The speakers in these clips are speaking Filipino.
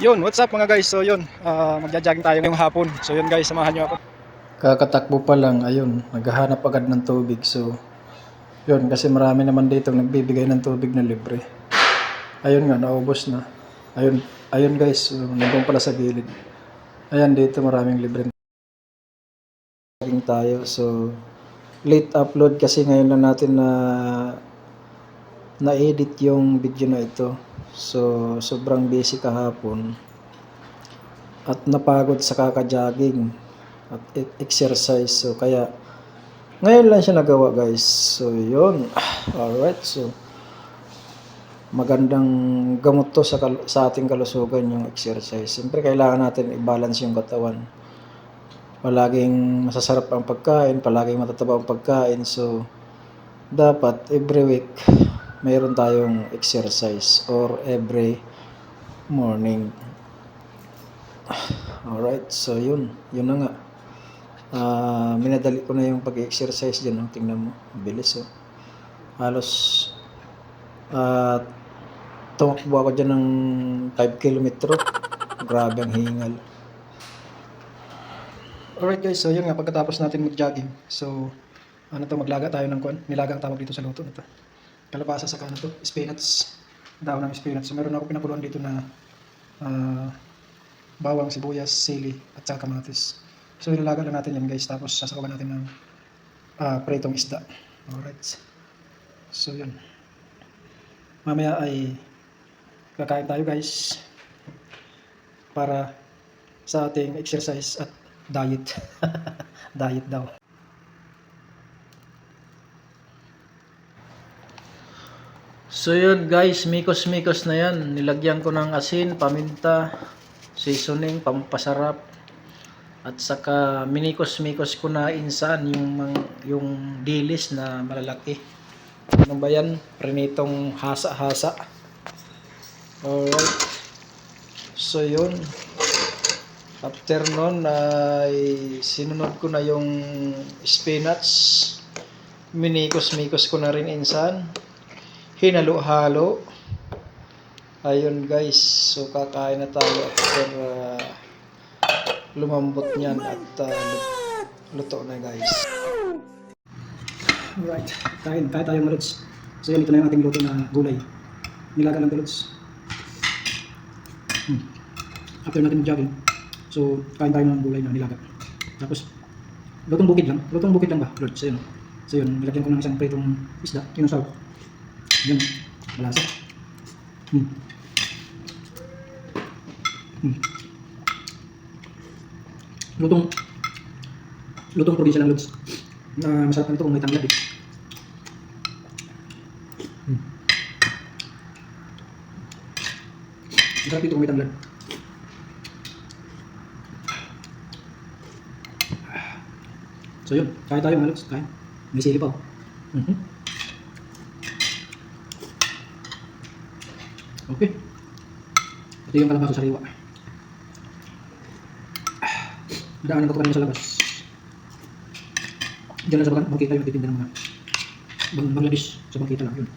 Yun, what's up mga guys? So yun, magja-jogging tayo ngayong hapon. So yun guys, samahan nyo ako. Kakatakbo pa lang, ayun, naghahanap agad ng tubig. So yun, kasi marami naman dito nagbibigay ng tubig na libre. Ayun nga, naubos na. Ayun, ayun guys, so, nandun pala sa gilid. Ayan, dito maraming libre tayo. So late upload kasi ngayon lang natin na-edit yung video na ito. So sobrang busy kahapon at napagod sa kaka-jogging at exercise. So kaya ngayon lang siya nagawa guys. So yun. Alright. So magandang gamot to sa ating kalusugan yung exercise. Siyempre kailangan natin i-balance yung katawan. Palaging masasarap ang pagkain, palaging matataba ang pagkain. So dapat every week mayroon tayong exercise or every morning. Alright, so yun na nga. Minadali ko na yung pag-exercise dyan. Oh. Tingnan mo, bilis oh. Halos tumakbo ako dyan ng 5 kilometro. Grabe ang hingal. Alright guys, so yun nga, pagkatapos natin mag-jogging. So, maglaga tayo ng kuwan. Nilaga ang tawag dito sa luto nito. Kalabasa sa to, spinach. Daw ng spinach. So meron ako pinakuluan dito na bawang, sibuyas, sili, at saka kamatis. So ilalaga lang natin yan guys. Tapos sasawagan natin ng pritong isda. Alright. So yun. Mamaya ay kakain tayo guys. Para sa ating exercise at diet. Diet daw. So yun guys, mikos-mikos na yan. Nilagyan ko ng asin, paminta, seasoning, pampasarap. At saka minikos-mikos ko na insan yung dilis na malalaki. Ano ba yan? Prinitong hasa-hasa. Alright. So yun. After nun ay sinunod ko na yung spinach. Minikos-mikos ko na rin insan. Hinalo-halo. Ayun guys, so kakain na tayo after lumambot niyan at luto na guys. Alright, kain tayo mga lods. So yan, ito na yung ating luto na gulay. Nilaga lang to lods. After natin mag-jogging, so kain tayo ng gulay na nilaga. Tapos, lutong bukid lang ba lods? So yun, nilagyan ko ng isang pritong isda, kinusal. Yan, malasa. Lutong probinsya lang lods. Masarap na ito kung may tanglad eh. Masarap ito kung may tanglad. So yun, kain tayo mga lods. Kain. May sili pa oh. Okay. Ito yung kalabasa sa sariwa. Daanan ko kanina sa labas. Diyan lang sa bangkita yung nagtitinda ng mga Bangladesh. Sa bangkita lang yun.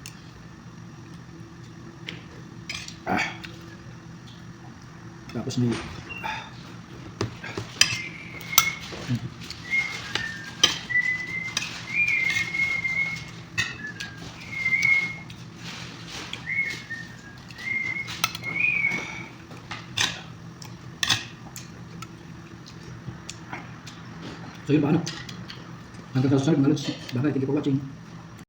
Tapos may so yun paano? Hanggang sa susunod mga lods. Bye-bye. Thank you for watching.